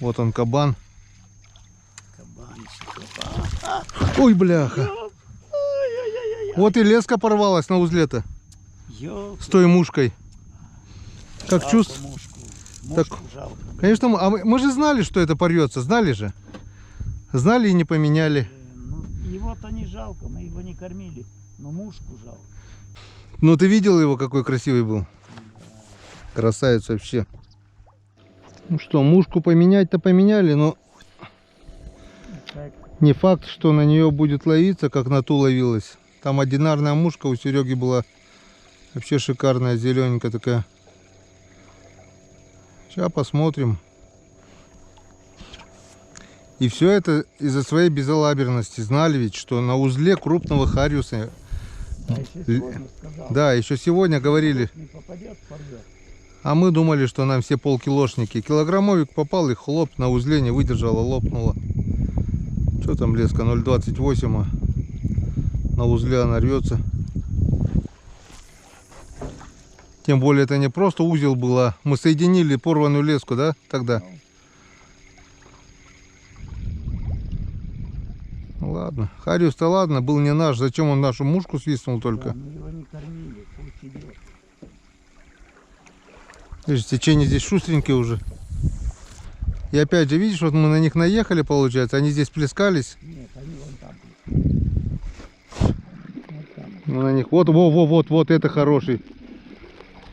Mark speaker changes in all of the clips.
Speaker 1: Вот он, кабан.
Speaker 2: Кабанчик.
Speaker 1: Ой, бляха. Вот и леска порвалась на узле-то. С той мушкой. Как чувство? Так,
Speaker 2: Жалко.
Speaker 1: конечно, мы же знали, что это порвется. Знали же. Знали и не поменяли.
Speaker 2: Ну, его-то не жалко, мы его не кормили. Но мушку жалко.
Speaker 1: Ну ты видел его, какой красивый был? Красавец вообще. Ну что, мушку поменять-то поменяли, но
Speaker 2: Так.
Speaker 1: не факт, что на нее будет ловиться, как на ту ловилась. Там одинарная мушка у Сереги была вообще шикарная, зелененькая такая. Сейчас посмотрим. И все это из-за своей безалаберности. Знали ведь, что на узле крупного хариуса. Да, еще сегодня говорили.
Speaker 2: Не попадет, порвет.
Speaker 1: А мы думали, что нам все полкилошники. Килограммовик попал и хлоп, на узле не выдержала, лопнула. Что там леска? 0,28, а на узле она рвется. Тем более это не просто узел было. Мы соединили порванную леску, да, тогда? Ну, ладно. Хариус-то ладно, был не наш. Зачем он нашу мушку свистнул только?
Speaker 2: Да, мы его не кормили, пусть идет.
Speaker 1: Видишь, течение здесь шустренькое уже. И опять же, видишь, вот мы на них наехали, получается. Они здесь плескались.
Speaker 2: Нет, они вон там. Вот там.
Speaker 1: Мы на них. Вот, это хороший.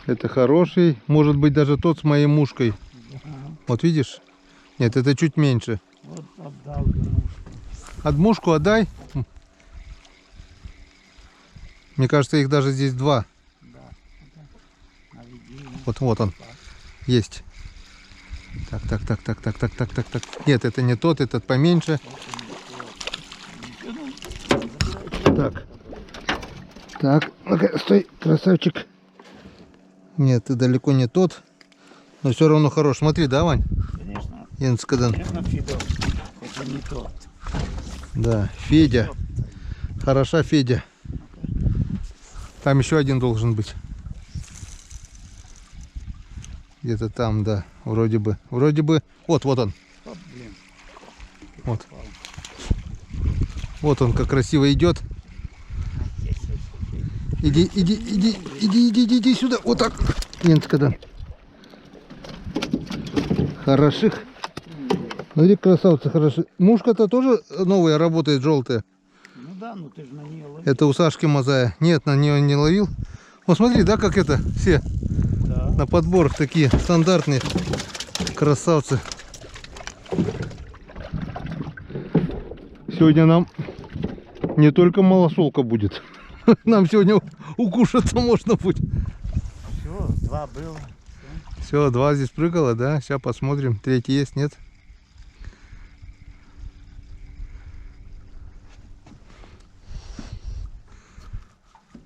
Speaker 1: Это хороший. Может быть, даже тот с моей мушкой.
Speaker 2: Ага.
Speaker 1: Вот видишь? Нет, это чуть меньше.
Speaker 2: Вот отдал бы мушку.
Speaker 1: От мушку отдай. Мне кажется, их даже здесь два.
Speaker 2: Да. Наведение.
Speaker 1: Вот он. Есть. Так. Нет, это не тот, этот поменьше. Так, ну-ка, стой, красавчик. Нет, ты далеко не тот. Но все равно хорош. Смотри, да, Вань?
Speaker 2: Конечно.
Speaker 1: Янскадан.
Speaker 2: Конечно, Федор. Это не то.
Speaker 1: Да, Федя. Хороша Федя. Там еще один должен быть. Где-то там, да. Вроде бы. Вот он.
Speaker 2: Оп, блин.
Speaker 1: Вот. Вот он, как красиво идет. Иди сюда. Вот так. Янскадан. Хороших. Смотри, красавцы, хороши. Мушка-то тоже новая, работает, желтая.
Speaker 2: Ну да, ну ты же на нее ловил.
Speaker 1: Это у Сашки Мазая. Нет, на нее не ловил. Вот смотри, да, как это все
Speaker 2: Да.
Speaker 1: на подборах такие стандартные красавцы. Сегодня нам не только малосолка будет. Нам сегодня укушаться можно будет.
Speaker 2: Все, два было.
Speaker 1: Все, два здесь прыгало, да? Сейчас посмотрим. Третий есть, нет?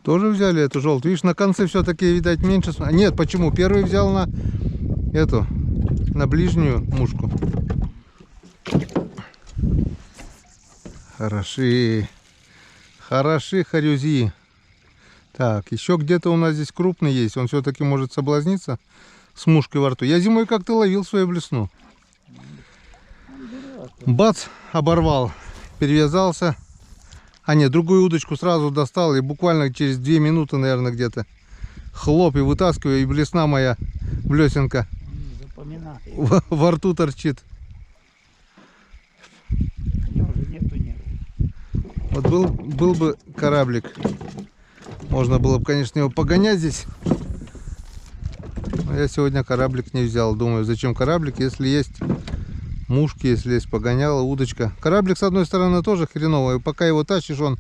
Speaker 1: Тоже взяли эту желтую. Видишь, на конце все-таки, видать, меньше. Нет, почему? Первый взял на эту, на ближнюю мушку. Хороши. Хороши харюзи. Так, еще где-то у нас здесь крупный есть. Он все-таки может соблазниться с мушкой во рту. Я зимой как-то ловил свою блесну. Бац, оборвал. Перевязался. А нет, другую удочку сразу достал. И буквально через 2 минуты, наверное, где-то хлоп и вытаскиваю. И блесна моя, блесенка, во рту торчит.
Speaker 2: Уже нету нервов.
Speaker 1: Вот был бы кораблик. Можно было бы, конечно, его погонять здесь. Но я сегодня кораблик не взял. Думаю, зачем кораблик, если есть мушки, если есть погоняла, удочка. Кораблик, с одной стороны, тоже хреновый. Пока его тащишь, он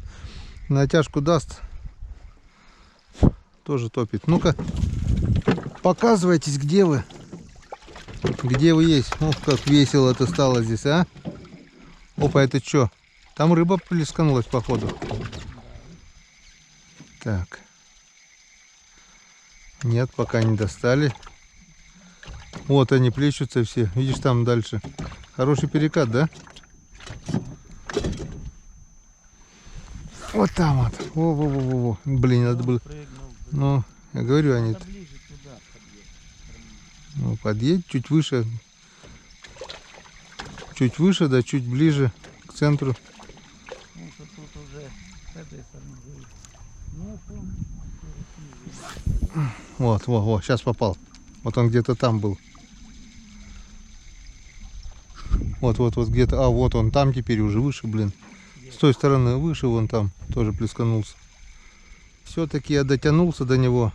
Speaker 1: натяжку даст. Тоже топит. Ну-ка, показывайтесь, где вы. Где вы есть. Ох, как весело это стало здесь, а? Опа, это что? Там рыба плесканулась, походу. Так. Нет, пока не достали. Вот они плещутся все. Видишь, там дальше. Хороший перекат, да? Вот там вот. Во-во-во-во. Блин, надо было. Ну, я говорю, они... Ну, подъедь чуть выше. Чуть выше, да, чуть ближе к центру.
Speaker 2: Ну, что тут уже с этой стороны будет. Нету.
Speaker 1: Вот, сейчас попал. Вот он где-то там был. Вот, где-то. А, вот он там теперь уже выше, блин. С той стороны выше, вон там тоже плесканулся. Все-таки я дотянулся до него.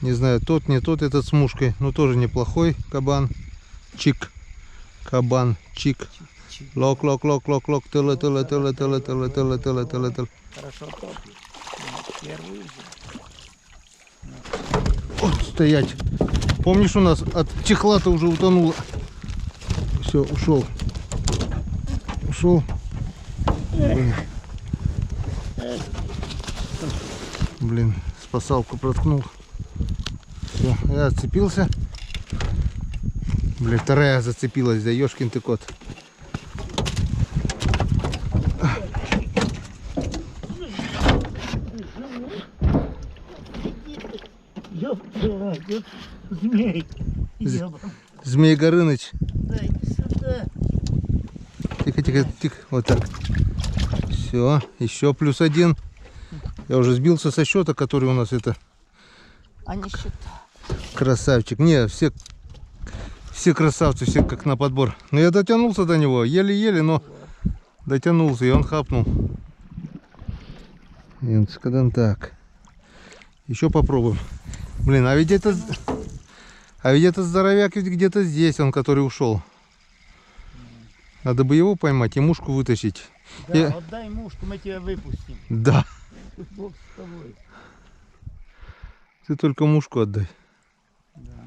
Speaker 1: Не знаю, тот, не тот этот с мушкой, но тоже неплохой кабан. Чик. Кабан, чик. Лок, тыла.
Speaker 2: Хорошо топит. Первый же.
Speaker 1: Вот, стоять. Помнишь, у нас от чехла-то уже утонуло. Все, ушел. Блин, спасалку проткнул. Все, я отцепился. Блин, вторая зацепилась, да ёшкин ты кот.
Speaker 2: Ёпта, змей.
Speaker 1: Змей Горыныч.
Speaker 2: Дайте сюда.
Speaker 1: Тихо. Вот так. Все, еще +1. Я уже сбился со счета, который у нас это.
Speaker 2: А не счета.
Speaker 1: Красавчик. Не, все красавцы, все как на подбор. Но я дотянулся до него, еле-еле, но дотянулся, и он хапнул. Когда так. Еще попробуем. Блин, а ведь это здоровяк ведь где-то здесь, он, который ушел. Надо бы его поймать и мушку вытащить.
Speaker 2: Да, отдай мушку, мы тебя выпустим.
Speaker 1: Да.
Speaker 2: Бог с тобой.
Speaker 1: Ты только мушку отдай.
Speaker 2: Да.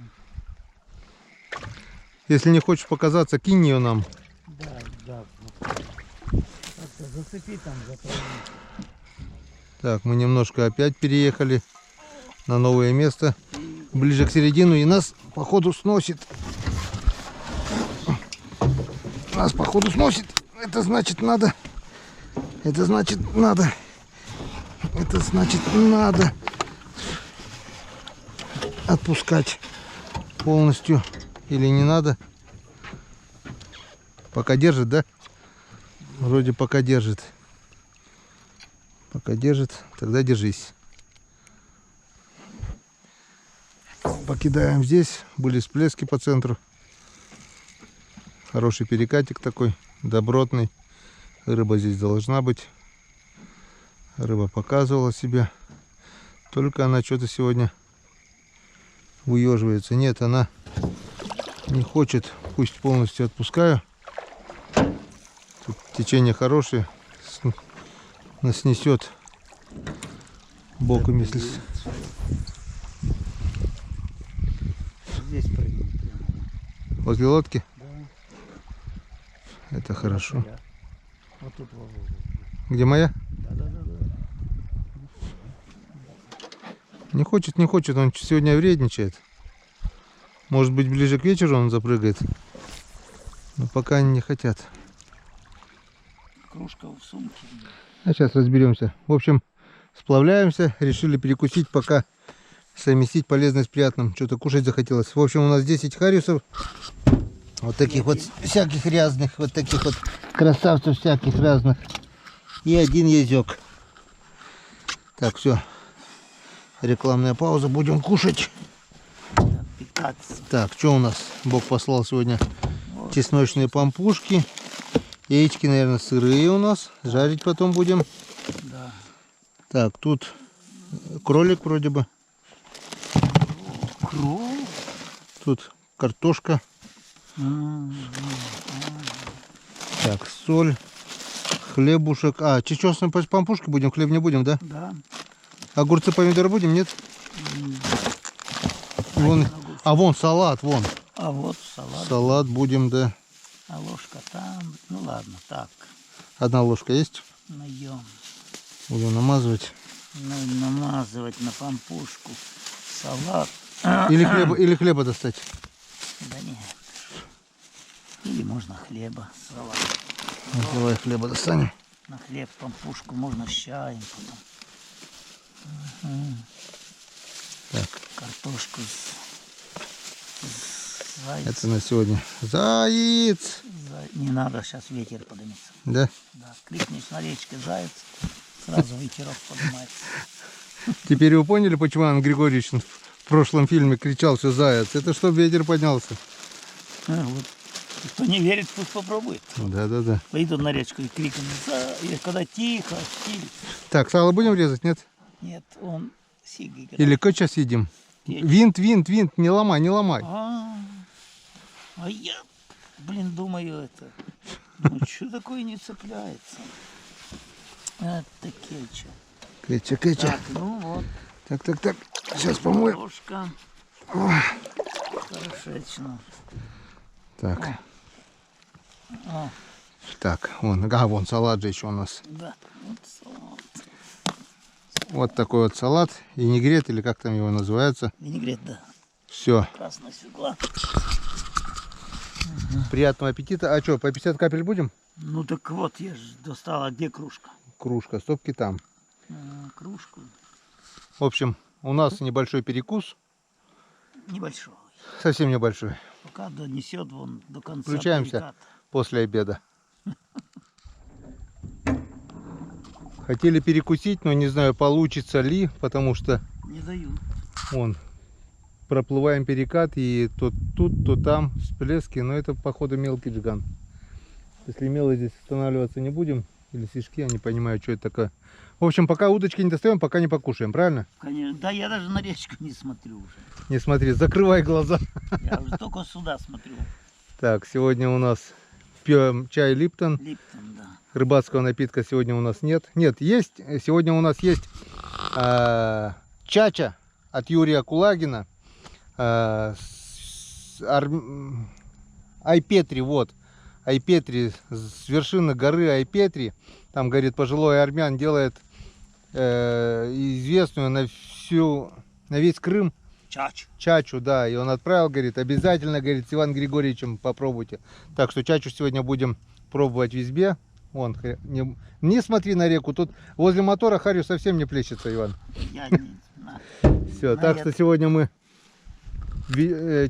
Speaker 1: Если не хочешь показаться, кинь ее нам.
Speaker 2: Да. Как-то зацепи там за траву.
Speaker 1: Так, мы немножко опять переехали на новое место. Ближе к середину, и нас походу сносит. Это значит надо отпускать полностью. Или не надо? Пока держит, да? Вроде пока держит. Тогда держись. Покидаем здесь. Были всплески по центру. Хороший перекатик такой, добротный. Рыба здесь должна быть. Рыба показывала себя. Только она что-то сегодня выеживается. Нет, она не хочет. Пусть полностью отпускаю. Тут течение хорошее. Нас снесет боком, если...
Speaker 2: Здесь прыгнул.
Speaker 1: Возле лодки?
Speaker 2: Да.
Speaker 1: Это хорошо.
Speaker 2: Вот тут лову.
Speaker 1: Где моя?
Speaker 2: Да.
Speaker 1: Не хочет, он сегодня вредничает. Может быть, ближе к вечеру он запрыгает. Но пока они не хотят.
Speaker 2: Кружка в сумке.
Speaker 1: А сейчас разберемся. В общем, сплавляемся. Решили перекусить, пока совместить полезное с приятным. Что-то кушать захотелось. В общем, у нас 10 хариусов. Вот таких вот всяких разных. Вот таких вот красавцев всяких разных. И один язёк. Так, все. Рекламная пауза. Будем кушать.
Speaker 2: Питаться.
Speaker 1: Так, что у нас? Бог послал сегодня чесночные пампушки. Яички, наверное, сырые у нас. Жарить потом будем.
Speaker 2: Да.
Speaker 1: Так, тут кролик вроде бы.
Speaker 2: Кролик?
Speaker 1: Тут картошка. Так, соль. Хлебушек. А, чечёсные пампушки будем, хлеб не будем, да?
Speaker 2: Да.
Speaker 1: Огурцы, помидоры будем, нет? Вон, вон салат, вон.
Speaker 2: А вот салат.
Speaker 1: Салат будем, да.
Speaker 2: А ложка там. Ну ладно, так.
Speaker 1: Одна ложка есть?
Speaker 2: Наем.
Speaker 1: Будем намазывать.
Speaker 2: Намазывать на пампушку. Салат.
Speaker 1: Или хлеба достать.
Speaker 2: Да нет. Или можно хлеба. Салат.
Speaker 1: Давай хлеба достанем.
Speaker 2: На хлеб пампушку можно с чаем потом. Ага.
Speaker 1: Так.
Speaker 2: Картошку с Заяц.
Speaker 1: Это на сегодня. Заяц!
Speaker 2: Не надо, сейчас ветер поднимется.
Speaker 1: Да?
Speaker 2: Да, крикнешь на речке заяц, сразу ветерок поднимается.
Speaker 1: Теперь вы поняли, почему Иван Григорьевич в прошлом фильме кричал все заяц? Это чтобы ветер поднялся.
Speaker 2: Вот. Кто не верит, пусть попробует.
Speaker 1: Да.
Speaker 2: Выйдут на речку и крикнут, и когда тихо, стиль.
Speaker 1: Так, сало будем резать, нет?
Speaker 2: Нет, он сиги играет.
Speaker 1: Или сейчас съедим?
Speaker 2: Едем.
Speaker 1: Винт, не ломай, не ломай.
Speaker 2: А я, думаю, это, ну что такое не цепляется? Это кетча.
Speaker 1: Кетча.
Speaker 2: Так, ну вот.
Speaker 1: Так. Сейчас помоем.
Speaker 2: Ложка. Хорошечно.
Speaker 1: Так.
Speaker 2: О,
Speaker 1: Так, вон салат же еще у нас.
Speaker 2: да, вот салат.
Speaker 1: Вот такой вот салат. Винегрет, или как там его называется.
Speaker 2: Винегрет, да.
Speaker 1: Все.
Speaker 2: Красная свекла.
Speaker 1: Приятного аппетита. А что, по 50 капель будем?
Speaker 2: Ну так вот, я же достала, где кружка?
Speaker 1: Кружка, стопки там.
Speaker 2: Кружку
Speaker 1: В общем, у нас небольшой перекус.
Speaker 2: небольшой.
Speaker 1: Совсем небольшой.
Speaker 2: Пока донесет вон до конца.
Speaker 1: Включаемся
Speaker 2: перекат.
Speaker 1: после обеда. Хотели перекусить, но не знаю, получится ли, потому что
Speaker 2: Не дают.
Speaker 1: вон проплываем перекат, и то тут, то там всплески, но это походу мелкий джиган. Если мелый, здесь останавливаться не будем, или сишки, я не понимаю, что это такое. В общем, пока удочки не достаем, пока не покушаем, правильно?
Speaker 2: Конечно. Да, я даже на речку не смотрю уже.
Speaker 1: Не смотри, закрывай глаза.
Speaker 2: Я уже только сюда смотрю.
Speaker 1: Так, сегодня у нас пьем чай Липтон.
Speaker 2: Липтон, да.
Speaker 1: Рыбацкого напитка сегодня у нас нет. Нет, есть. Сегодня у нас есть чача от Юрия Кулагина. Айпетри, вот. Айпетри, с вершины горы Айпетри. Там, говорит, пожилой армян делает известную на весь Крым
Speaker 2: Чач.
Speaker 1: чачу, да. И он отправил, говорит, обязательно, говорит, с Иваном Григорьевичем попробуйте. Так что чачу сегодня будем пробовать в избе. Вон, не смотри на реку, тут возле мотора харю совсем не плещется, Иван.
Speaker 2: Я не знаю.
Speaker 1: Все, так что сегодня мы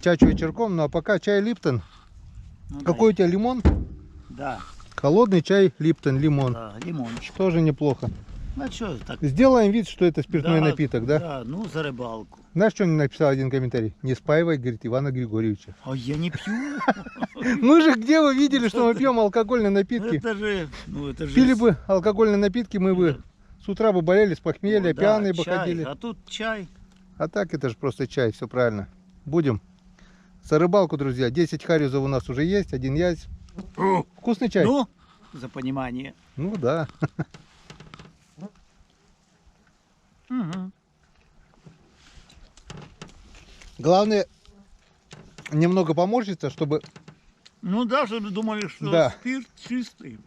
Speaker 1: чачу вечерком, ну а пока чай Липтон.
Speaker 2: Ну,
Speaker 1: Какой у тебя лимон?
Speaker 2: Да,
Speaker 1: Холодный чай Липтон, лимон.
Speaker 2: да, лимончик.
Speaker 1: Тоже неплохо.
Speaker 2: Ну что так?
Speaker 1: Сделаем вид, что это спиртной напиток, да?
Speaker 2: Да, ну за рыбалку.
Speaker 1: Знаешь, что мне написал один комментарий? Не спаивай, говорит, Ивана Григорьевича.
Speaker 2: А я не пью.
Speaker 1: Мы же где вы видели, что мы пьем алкогольные напитки?
Speaker 2: Это же, ну это же.
Speaker 1: Пили бы алкогольные напитки, мы бы с утра бы болели с похмелья,
Speaker 2: Да,
Speaker 1: пьяные бы
Speaker 2: чай,
Speaker 1: ходили.
Speaker 2: А тут чай.
Speaker 1: А так это же просто чай, все правильно. Будем. За рыбалку, друзья. 10 харюзов у нас уже есть, один есть. Вкусный чай?
Speaker 2: Ну, за понимание.
Speaker 1: Ну да.
Speaker 2: Угу.
Speaker 1: Главное, немного поморщиться, чтобы...
Speaker 2: Ну да, чтобы думали, что
Speaker 1: Да.
Speaker 2: спирт чистый.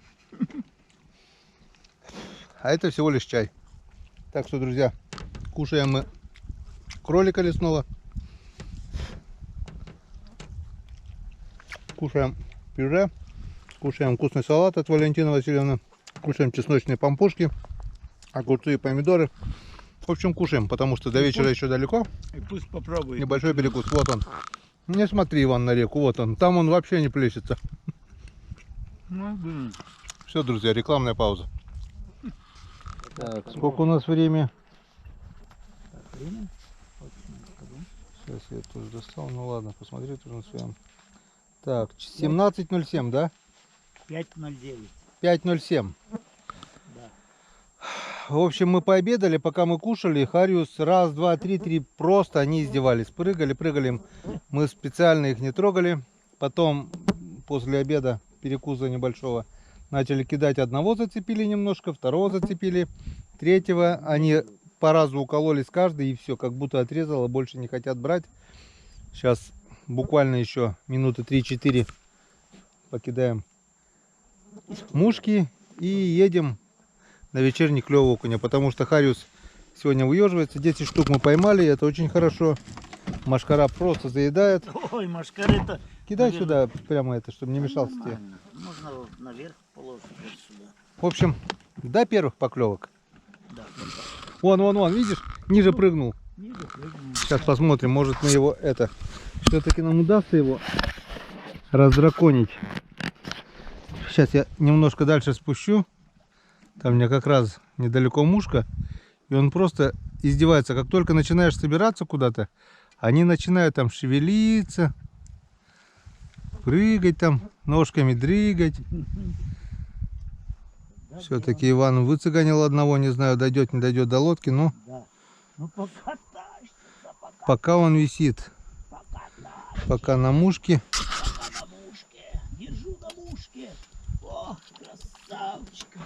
Speaker 1: А это всего лишь чай. Так что, друзья, кушаем мы кролика лесного. Кушаем пюре. Кушаем вкусный салат от Валентины Васильевны. Кушаем чесночные пампушки, огурцы и помидоры. В общем, кушаем, потому что до вечера еще далеко.
Speaker 2: И пусть попробует.
Speaker 1: Небольшой перекус. Вот он. Не смотри, Иван, на реку. Вот он. Там он вообще не плещется.
Speaker 2: Ну, блин.
Speaker 1: Все, друзья, рекламная пауза. Так, сколько у нас время? Сейчас я тоже достал. Ну ладно, посмотри тоже на своем. Так, 17:07, да?
Speaker 2: 5:09.
Speaker 1: 5:07.
Speaker 2: Да.
Speaker 1: В общем, мы пообедали, пока мы кушали. Хариус раз, два, три, просто они издевались. Прыгали. Мы специально их не трогали. Потом, после обеда, перекуса небольшого, начали кидать. Одного зацепили немножко, второго зацепили, третьего. Они по разу укололись каждый, и все, как будто отрезало, больше не хотят брать. Сейчас буквально еще минуты 3-4 покидаем мушки и едем на вечерний клев окуня, потому что хариус сегодня выеживается. 10 штук мы поймали, это очень хорошо. Машкара просто заедает.
Speaker 2: Ой, машкары-то.
Speaker 1: Кидай
Speaker 2: Наверное.
Speaker 1: сюда прямо это, чтобы не мешался тебе.
Speaker 2: Нормально. Можно вот наверх положить вот сюда.
Speaker 1: В общем, до первых поклевок.
Speaker 2: Да.
Speaker 1: Вон, видишь, ниже прыгнул. Сейчас посмотрим, может мы его это... Все-таки нам удастся его раздраконить. Сейчас я немножко дальше спущу. Там у меня как раз недалеко мушка. И он просто издевается. Как только начинаешь собираться куда-то, они начинают там шевелиться, прыгать там, ножками дрыгать. Все-таки Иван выцыганил одного, не знаю, дойдет, не дойдет до лодки, но
Speaker 2: Да. Ну пока тащится,
Speaker 1: пока он висит. Пока на мушке.
Speaker 2: пока на мушке. Держу на мушке. О, красавчика.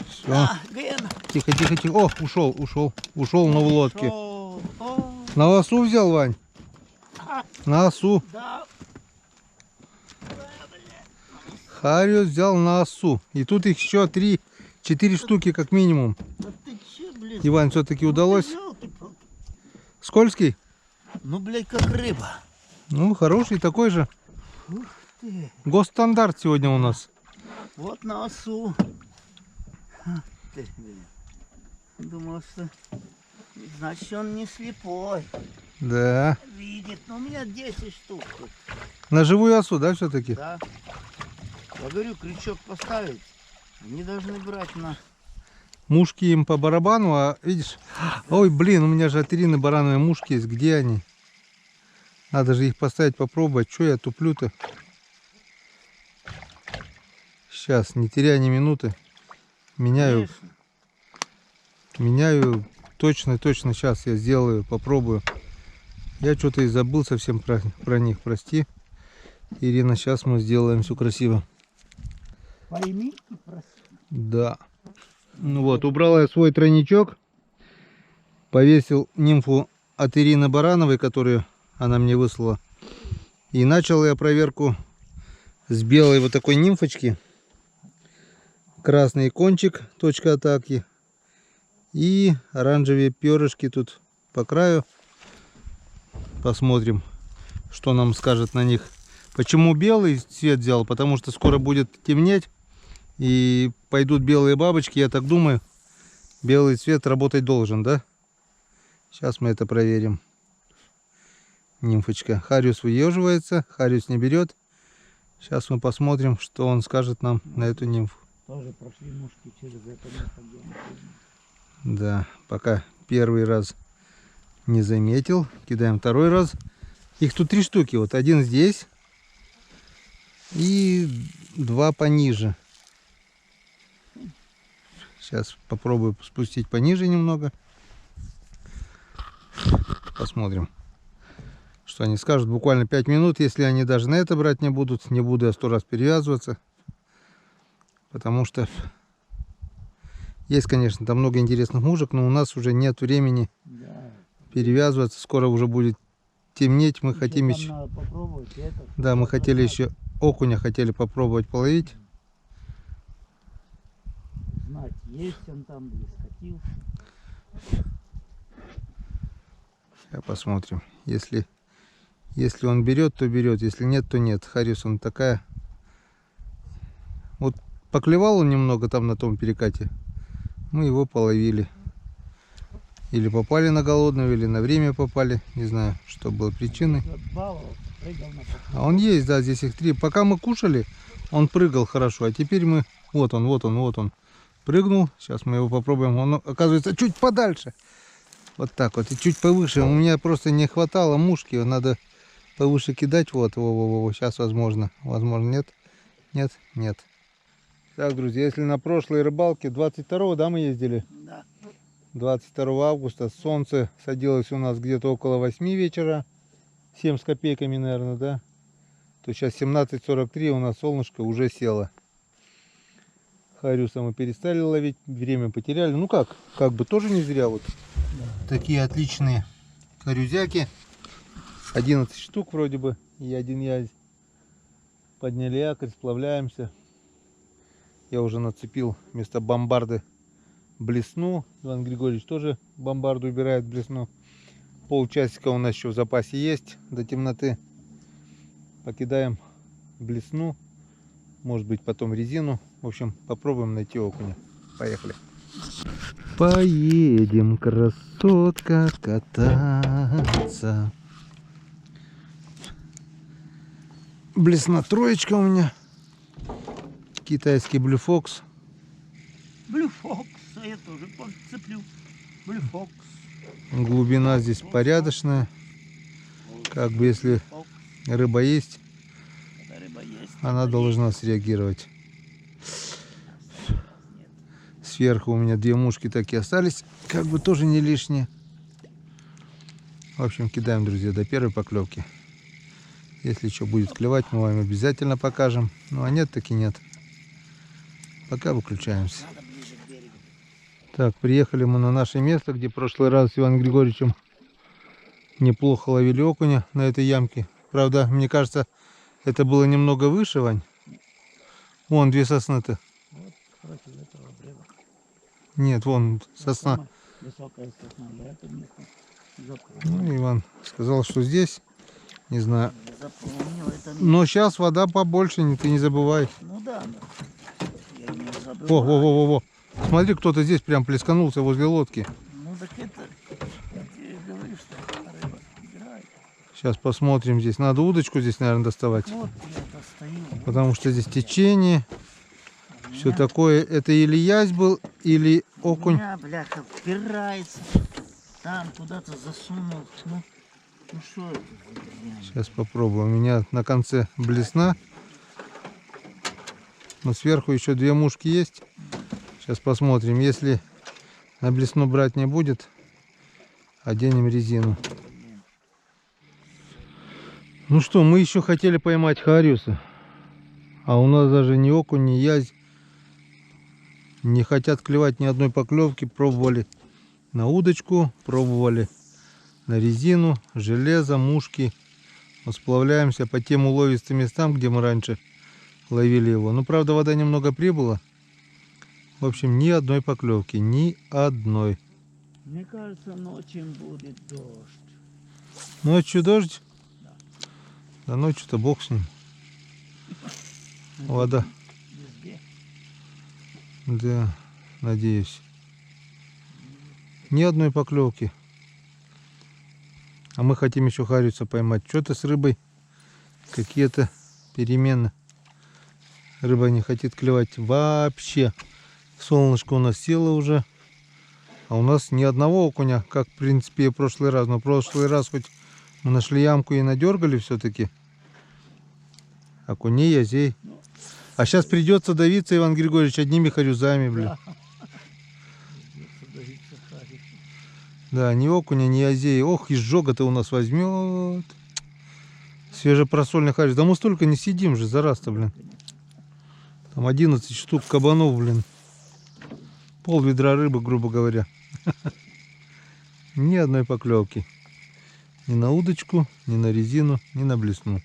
Speaker 1: Все.
Speaker 2: Ген.
Speaker 1: Тихо, тихо, тихо. О, ушел, но в лодке.
Speaker 2: Шо? О,
Speaker 1: На осу взял, Вань?
Speaker 2: а,
Speaker 1: На осу.
Speaker 2: да.
Speaker 1: Хариус взял на осу. И тут их еще 3-4 штуки как минимум.
Speaker 2: Да ты че, блин?
Speaker 1: Иван, все-таки удалось.
Speaker 2: Ёлки-палки.
Speaker 1: Скользкий?
Speaker 2: Ну, блядь, как рыба.
Speaker 1: Ну, хороший такой же.
Speaker 2: Ух ты.
Speaker 1: Госстандарт сегодня у нас.
Speaker 2: Вот на осу. Ха, ты, блин. Думал, что... Значит, он не слепой.
Speaker 1: Да.
Speaker 2: Видит. Ну, у меня 10 штук тут.
Speaker 1: На живую осу, да, все-таки?
Speaker 2: Да. Я говорю, крючок поставить. Они должны брать на...
Speaker 1: Мушки им по барабану, а видишь... Ой, блин, у меня же от Ирины барановые мушки есть. Где они? Надо же их поставить, попробовать. Что я туплю-то? Сейчас, не теряя ни минуты. Меняю.
Speaker 2: Конечно.
Speaker 1: Меняю. Точно сейчас я сделаю, попробую. Я что-то и забыл совсем про них, прости. Ирина, сейчас мы сделаем все красиво.
Speaker 2: Пойми и прости.
Speaker 1: Да. Ну вот, убрал я свой тройничок. Повесил нимфу от Ирины Барановой, которую она мне выслала. И начал я проверку с белой вот такой нимфочки. Красный кончик, точка атаки. И оранжевые перышки тут по краю. Посмотрим, что нам скажет на них. Почему белый цвет взял? Потому что скоро будет темнеть. И пойдут белые бабочки. Я так думаю, белый цвет работать должен, да? Сейчас мы это проверим. Нимфочка. Хариус выеживается. Хариус не берет. Сейчас мы посмотрим, что он скажет нам на эту нимфу.
Speaker 2: Тоже прошли мушки через это место, где мы были.
Speaker 1: Да, пока первый раз не заметил. Кидаем второй раз. Их тут 3 штуки. Вот один здесь. И 2 пониже. Сейчас попробую спустить пониже немного. Посмотрим, что они скажут. Буквально 5 минут. Если они даже на это брать не будут, не буду я 100 раз перевязываться. Потому что есть, конечно, там много интересных мушек, но у нас уже нет времени
Speaker 2: Да.
Speaker 1: перевязываться. Скоро уже будет темнеть. Мы хотим
Speaker 2: там
Speaker 1: еще...
Speaker 2: надо попробовать это.
Speaker 1: Да, мы хотели еще окуня хотели попробовать половить.
Speaker 2: Знать, есть он там, или скатился.
Speaker 1: Сейчас посмотрим. Если он берет, то берет. Если нет, то нет. Хариус он такая. Вот поклевал он немного там на том перекате. Мы его половили. Или попали на голодного, или на время попали. Не знаю, что было причиной.
Speaker 2: Баловал, прыгал на поклевку.
Speaker 1: А он есть, да, здесь их 3. Пока мы кушали, он прыгал хорошо. А теперь мы... Вот он. Прыгнул. Сейчас мы его попробуем. Он, оказывается, чуть подальше. Вот так вот. И чуть повыше. У меня просто не хватало мушки. Надо повыше кидать. Вот. Сейчас возможно. Возможно, нет. Нет. Так, друзья, если на прошлой рыбалке 22-го, да, мы ездили?
Speaker 2: Да.
Speaker 1: 22 августа солнце садилось у нас где-то около 8 вечера. 7 с копейками, наверное, да? То сейчас 17:43, у нас солнышко уже село. Хариуса мы перестали ловить, время потеряли. Ну как бы тоже не зря. Вот такие отличные харюзяки. 11 штук вроде бы и один язь. Подняли якорь, сплавляемся. Я уже нацепил вместо бомбарды блесну. Иван Григорьевич тоже бомбарду убирает блесну. Полчасика у нас еще в запасе есть до темноты. Покидаем блесну. Может быть потом резину. В общем, попробуем найти окуня. Поехали. Поедем, красотка, кататься. Блесна троечка у меня. Китайский Blue Fox.
Speaker 2: Блюфокс, а я тоже подцеплю. Блюфокс.
Speaker 1: Глубина здесь порядочная. Как бы если
Speaker 2: Фокс.
Speaker 1: рыба есть,
Speaker 2: Когда рыба есть,
Speaker 1: она
Speaker 2: рыба
Speaker 1: должна среагировать.
Speaker 2: есть. Нет.
Speaker 1: Сверху у меня две мушки так и остались. Как бы тоже не лишние. В общем, кидаем, друзья, до первой поклевки. Если что будет клевать, мы вам обязательно покажем. Ну а нет, так и нет. Пока выключаемся.
Speaker 2: Надо ближе к берегу.
Speaker 1: Так, приехали мы на наше место, где в прошлый раз с Иваном Григорьевичем неплохо ловили окуня на этой ямке. Правда, мне кажется, это было немного выше, Вань. Вон две сосны-то.
Speaker 2: Вот против этого обрыва.
Speaker 1: Нет, вон сосна.
Speaker 2: Самая высокая сосна. Я это место запомнил.
Speaker 1: Ну, Иван сказал, что здесь. Не знаю.
Speaker 2: Запомнил это место.
Speaker 1: Но сейчас вода побольше, ты не забывай.
Speaker 2: Ну да, да. Я не забыл.
Speaker 1: Во. Смотри, кто-то здесь прям плесканулся возле лодки.
Speaker 2: Ну так это, я тебе говорю, что рыба играет.
Speaker 1: Сейчас посмотрим здесь. Надо удочку здесь, наверное, доставать.
Speaker 2: Вот я достаю.
Speaker 1: Потому что здесь течение. Все такое. Это или язь был, или
Speaker 2: У
Speaker 1: окунь.
Speaker 2: меня, бляха, впирается. Там куда-то засунул. Ну что это?
Speaker 1: Сейчас попробую. У меня на конце блесна. Но сверху еще две мушки есть. Сейчас посмотрим. Если на блесну брать не будет, оденем резину. Ну что, мы еще хотели поймать хариуса. А у нас даже ни окунь, ни язь не хотят клевать ни одной поклевки. Пробовали на удочку, пробовали на резину, железо, мушки. Вот сплавляемся по тем уловистым местам, где мы раньше ловили его. Ну, правда, вода немного прибыла. В общем, ни одной поклевки, ни одной.
Speaker 2: Мне кажется, ночью будет дождь.
Speaker 1: Ночью дождь?
Speaker 2: Да.
Speaker 1: Да ночью-то бог с ним. Вода.
Speaker 2: Везде.
Speaker 1: Да, надеюсь. Ни одной поклевки. А мы хотим еще хариуса поймать. Что-то с рыбой какие-то перемены. Рыба не хочет клевать вообще. Солнышко у нас село уже. А у нас ни одного окуня, как в принципе и в прошлый раз. Но в прошлый раз хоть мы нашли ямку и надергали все-таки. Окуней, язей. А сейчас придется давиться, Иван Григорьевич, одними харюзами, блин. Да, ни окуня, ни язей. Ох, изжога-то у нас возьмет. Свежепросольный харюз. Да мы столько не сидим же, за раз-то, блин. Там 11 штук кабанов, блин. Пол ведра рыбы, грубо говоря. Ни одной поклевки. Ни на удочку, ни на резину, ни на блесну.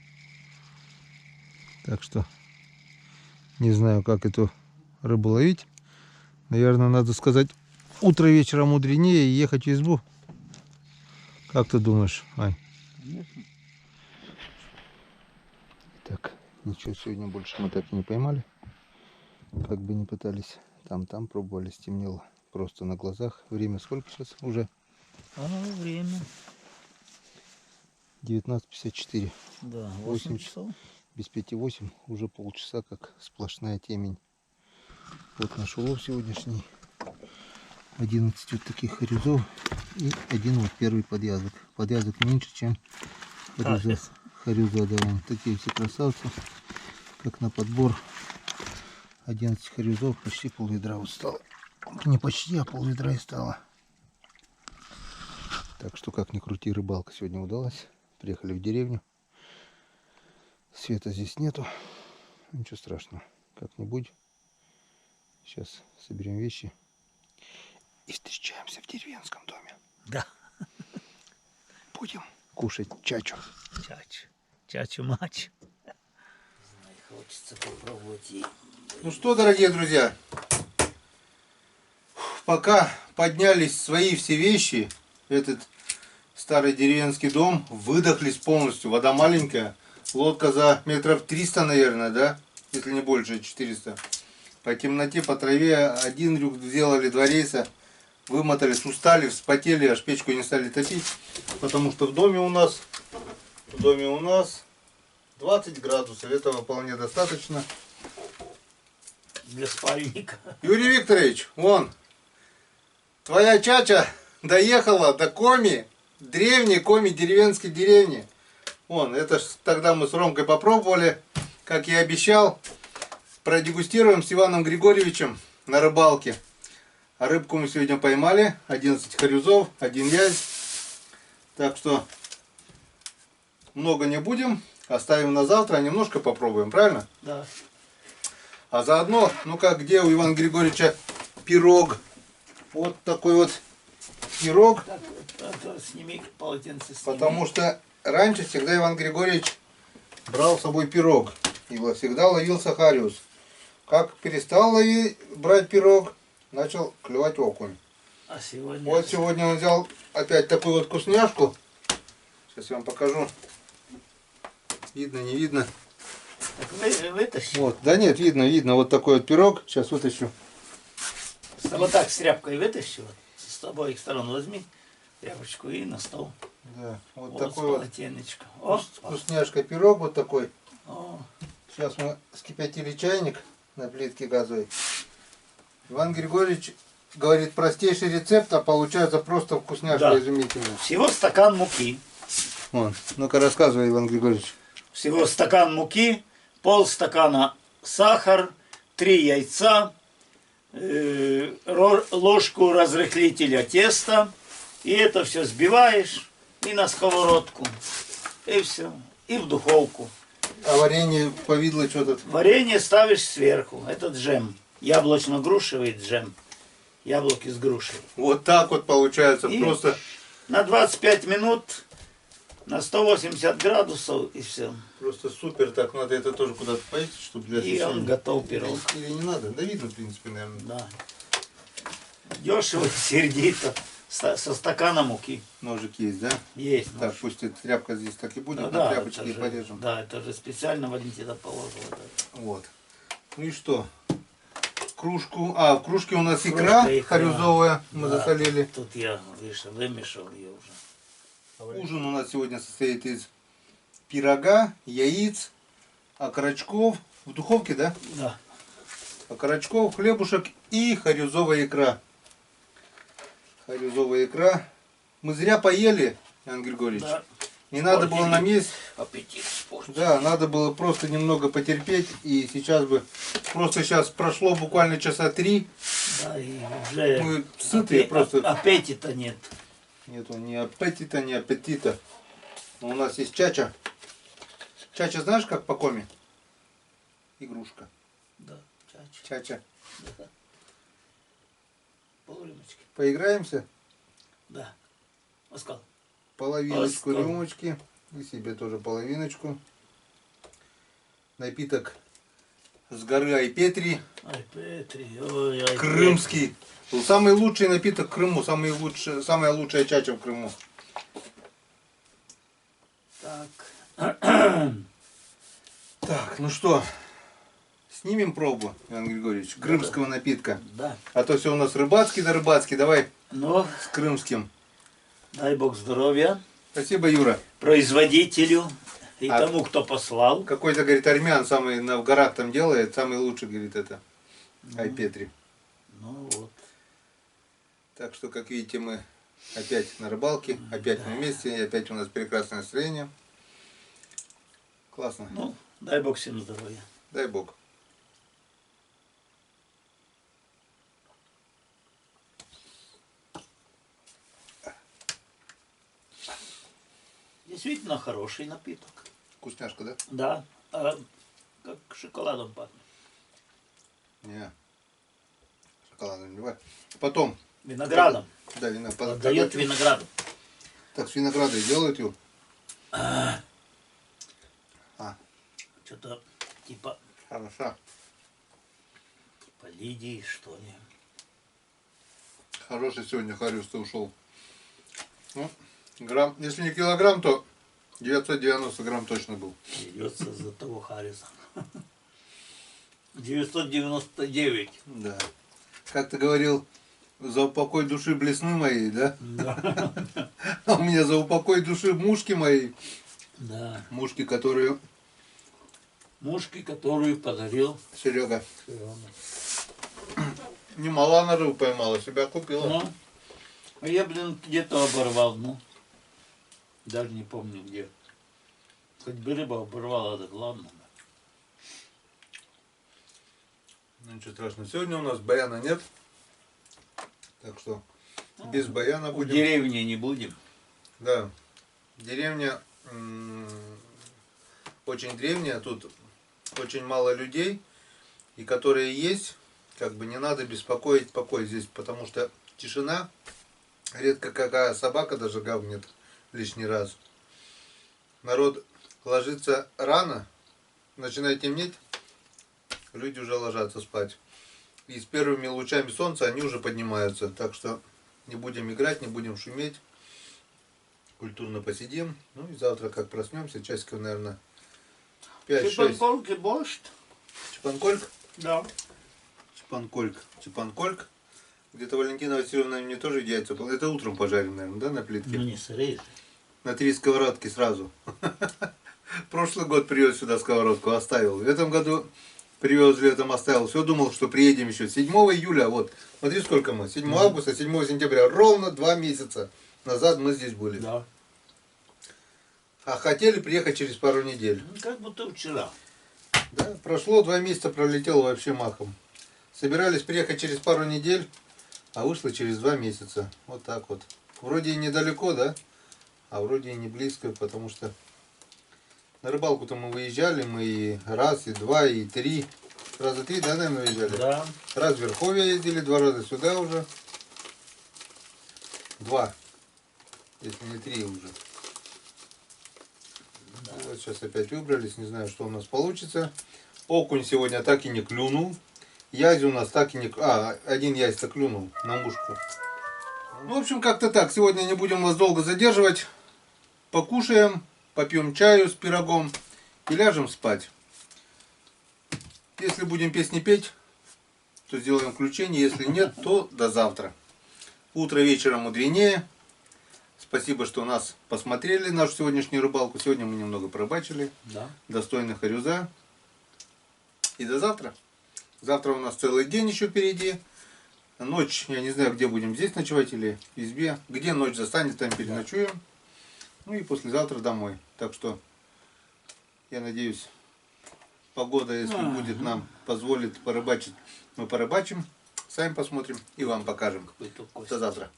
Speaker 1: Так что не знаю, как эту рыбу ловить. Наверное, надо сказать, утро вечера мудренее и ехать в избу. Как ты думаешь, Ань?
Speaker 2: Конечно.
Speaker 1: Так, ничего сегодня больше мы так и не поймали. Как бы не пытались. Там пробовали, стемнело просто на глазах. Время сколько сейчас уже?
Speaker 2: Время.
Speaker 1: 19:54.
Speaker 2: Да,
Speaker 1: 8
Speaker 2: 8 часов.
Speaker 1: Без 5:08 уже полчаса, как сплошная темень. Вот наш улов сегодняшний. 11 вот таких харюзов и один вот первый подъязок. Подъязок меньше, чем харюза, да, вон такие все красавцы, как на подбор. 11 харюзов, почти пол-ведра вот стало. Не почти, а пол-ведра и стало. Так что, как ни крути, рыбалка сегодня удалась. Приехали в деревню. Света здесь нету. Ничего страшного. Как-нибудь. Сейчас соберем вещи и встречаемся в деревенском доме.
Speaker 2: Да.
Speaker 1: Будем кушать чачу.
Speaker 2: Чачу-мач. Хочется попробовать и...
Speaker 1: Ну что, дорогие друзья, пока поднялись свои все вещи, этот старый деревенский дом, выдохлись полностью. Вода маленькая, лодка за метров 300, наверное, да, если не больше, 400. По темноте, по траве, один рюк сделали, 2 рейса, вымотались, устали, вспотели, аж печку не стали топить. Потому что в доме у нас 20 градусов. Этого вполне достаточно.
Speaker 2: Для спальника.
Speaker 1: Юрий Викторович, вон, твоя чача доехала до Коми, древней Коми, деревенской деревни. Вон, это ж тогда мы с Ромкой попробовали, как я и обещал, продегустируем с Иваном Григорьевичем на рыбалке. А рыбку мы сегодня поймали, 11 хорюзов, 1 язь. Так что много не будем, оставим на завтра, а немножко попробуем, правильно?
Speaker 2: Да.
Speaker 1: А заодно, ну как, где у Ивана Григорьевича пирог? Вот такой вот пирог.
Speaker 2: Так, сними полотенце. Сними.
Speaker 1: Потому что раньше всегда Иван Григорьевич брал с собой пирог. И всегда ловил сахариус. Как перестал брать пирог, начал клевать окунь.
Speaker 2: А сегодня...
Speaker 1: Вот сегодня он взял опять такую вот вкусняшку. Сейчас я вам покажу. Видно, не видно.
Speaker 2: Так вытащи.
Speaker 1: Вот, да нет, видно. Вот такой вот пирог. Сейчас вытащу.
Speaker 2: Вот так с тряпкой вытащи. Вот. С обоих сторон возьми тряпочку и на стол.
Speaker 1: Да, вот,
Speaker 2: Вот
Speaker 1: такой вот
Speaker 2: полотенечко. О,
Speaker 1: вкусняшка пирог вот такой.
Speaker 2: о.
Speaker 1: Сейчас мы скипятили чайник на плитке газовой. Иван Григорьевич говорит простейший рецепт, а получается просто вкусняшка,
Speaker 2: Да.
Speaker 1: изумительно.
Speaker 2: Всего стакан муки.
Speaker 1: Вон, ну-ка рассказывай, Иван Григорьевич.
Speaker 2: Всего стакан муки, полстакана сахар, 3 яйца, ложку разрыхлителя теста. И это все сбиваешь и на сковородку. И все. И в духовку.
Speaker 1: А варенье, повидло, что тут?
Speaker 2: Варенье ставишь сверху. Это джем. Яблочно-грушевый джем. Яблоки с грушей.
Speaker 1: Вот так вот получается,
Speaker 2: И
Speaker 1: просто,
Speaker 2: на 25 минут на 180 градусов и все.
Speaker 1: просто супер. Так, надо это тоже куда-то повесить, чтобы для
Speaker 2: И он
Speaker 1: освещения.
Speaker 2: готов пирог.
Speaker 1: Или не надо? Да видно, в принципе, наверное.
Speaker 2: Да. Дешево, сердито. Со стакана муки.
Speaker 1: Ножик есть, да?
Speaker 2: Есть.
Speaker 1: Так, пусть эта тряпка здесь так и будет,
Speaker 2: Ну
Speaker 1: на
Speaker 2: да,
Speaker 1: тряпочке
Speaker 2: это
Speaker 1: и
Speaker 2: же,
Speaker 1: порежем.
Speaker 2: да, это же специально Валентина положила. Да.
Speaker 1: Вот. Ну и что? Кружку. А, в кружке у нас
Speaker 2: Кружка,
Speaker 1: икра
Speaker 2: икра.
Speaker 1: хорюзовая. Мы
Speaker 2: Да,
Speaker 1: засолили.
Speaker 2: Тут я, видишь, вымешал ее уже.
Speaker 1: Ужин у нас сегодня состоит из пирога, яиц, окорочков. В духовке, да?
Speaker 2: Да.
Speaker 1: Окорочков, хлебушек и хорюзовая икра. Хорюзовая икра. Мы зря поели, Иван Григорьевич.
Speaker 2: Да.
Speaker 1: Не надо было на месте.
Speaker 2: Аппетит спортить.
Speaker 1: Да, надо было просто немного потерпеть. И сейчас бы... Просто сейчас прошло буквально часа 3.
Speaker 2: Да, и уже
Speaker 1: Мы сытые просто.
Speaker 2: аппетита нет.
Speaker 1: Нету ни аппетита, ни аппетита. Но у нас есть чача. Чача знаешь, как по коме? Игрушка.
Speaker 2: Да, чача.
Speaker 1: Чача.
Speaker 2: Да. Полрюмочки.
Speaker 1: Поиграемся?
Speaker 2: Да. Оскал.
Speaker 1: Половиночку
Speaker 2: Оскал.
Speaker 1: рюмочки. И себе тоже половиночку. Напиток с горы Айпетри.
Speaker 2: Ай, Петри, ой, ай,
Speaker 1: Крымский. Самый лучший напиток в Крыму. Самая лучшая чача в Крыму.
Speaker 2: Так.
Speaker 1: Так, ну что, снимем пробу, Иван Григорьевич, крымского напитка.
Speaker 2: Да.
Speaker 1: А то все у нас рыбацкий да рыбацкий. Давай
Speaker 2: Ну,
Speaker 1: с крымским.
Speaker 2: дай Бог здоровья
Speaker 1: Спасибо, Юра.
Speaker 2: производителю и
Speaker 1: А-
Speaker 2: тому, кто послал.
Speaker 1: Какой-то, говорит, армян самый в горах там делает, самый лучший, говорит, это Айпетри.
Speaker 2: Ну вот.
Speaker 1: Так что, как видите, мы опять на рыбалке, опять на месте, и опять у нас прекрасное настроение. Классно.
Speaker 2: Ну, дай Бог всем здоровья.
Speaker 1: Дай Бог.
Speaker 2: Действительно хороший напиток.
Speaker 1: Вкусняшка, да?
Speaker 2: Да. Как шоколадом пахнет.
Speaker 1: Не. Шоколадом не бывает. Потом.
Speaker 2: Виноградом.
Speaker 1: Да, виноград.
Speaker 2: Отдает виноградом.
Speaker 1: Так, с винограда делают его.
Speaker 2: Что-то типа
Speaker 1: Хороша.
Speaker 2: Лидии, что ли.
Speaker 1: Хороший сегодня Харюс-то ушел. Ну, грамм, если не килограмм, то 990 грамм точно был.
Speaker 2: Берется за того Харриса. 999.
Speaker 1: Да. Как ты говорил, За упокой души блесны моей, да?
Speaker 2: Да.
Speaker 1: А у меня за упокой души мушки моей.
Speaker 2: Да.
Speaker 1: Мушки, которые
Speaker 2: Мушки, которую подарил
Speaker 1: Серега
Speaker 2: Серега.
Speaker 1: немало на рыбу поймала, себя купила.
Speaker 2: Ну, а я, блин, где-то оборвал, ну. Даже не помню где. Хоть бы рыба оборвала, это главное.
Speaker 1: Ну ничего страшного. Сегодня у нас баяна нет. Так что без баяна
Speaker 2: У
Speaker 1: будем.
Speaker 2: деревни не будем.
Speaker 1: Да. Деревня очень древняя, тут очень мало людей. И которые есть, как бы не надо беспокоить покой здесь, потому что тишина. Редко какая собака даже гавнет лишний раз. Народ ложится рано, начинает темнеть, люди уже ложатся спать. И с первыми лучами солнца они уже поднимаются. Так что не будем играть, не будем шуметь. Культурно посидим. Ну и завтра, как проснемся, часиков, наверное, 5-6.
Speaker 2: Чепанколки борщ?
Speaker 1: Чепанкольк?
Speaker 2: Да.
Speaker 1: Чепанкольк. Чепанкольк. Где-то Валентина Васильевна мне тоже яйца. Это утром пожарим, наверное, да, на плитке?
Speaker 2: Ну не сырые.
Speaker 1: На 3 сковородки сразу. Прошлый год привез сюда сковородку, оставил. В этом году привез летом, оставил. Все думал, что приедем еще 7 июля. Вот, смотри, сколько мы. 7 августа, 7 сентября. Ровно 2 месяца назад мы здесь были.
Speaker 2: Да.
Speaker 1: А хотели приехать через пару недель.
Speaker 2: Ну, как будто вчера.
Speaker 1: Да, прошло 2 месяца, пролетело вообще махом. Собирались приехать через пару недель, а вышло через 2 месяца. Вот так вот. Вроде и недалеко, да? А вроде и не близко, потому что на рыбалку-то мы выезжали, мы и раз, и два, и три. Раза 3, да, наверное, выезжали?
Speaker 2: Да.
Speaker 1: Раз в Верховье ездили, 2 раза сюда уже. 2, если не 3 уже. Вот сейчас опять выбрались, не знаю, что у нас получится. Окунь сегодня так и не клюнул. Язь у нас так и не... один язь-то клюнул на мушку. Ну, в общем, как-то так. Сегодня не будем вас долго задерживать. Покушаем, попьем чаю с пирогом и ляжем спать. Если будем песни петь, то сделаем включение. Если нет, то до завтра. Утро вечером мудренее. Спасибо, что нас посмотрели, нашу сегодняшнюю рыбалку. Сегодня мы немного порыбачили.
Speaker 2: Да.
Speaker 1: Достойно харюза. И до завтра. Завтра у нас целый день еще впереди. Ночь, я не знаю, где будем, здесь ночевать или в избе. Где ночь застанет, там переночуем. Ну и послезавтра домой. Так что, я надеюсь, погода, если будет нам позволит порыбачить, мы порыбачим. Сами посмотрим и вам покажем. До завтра.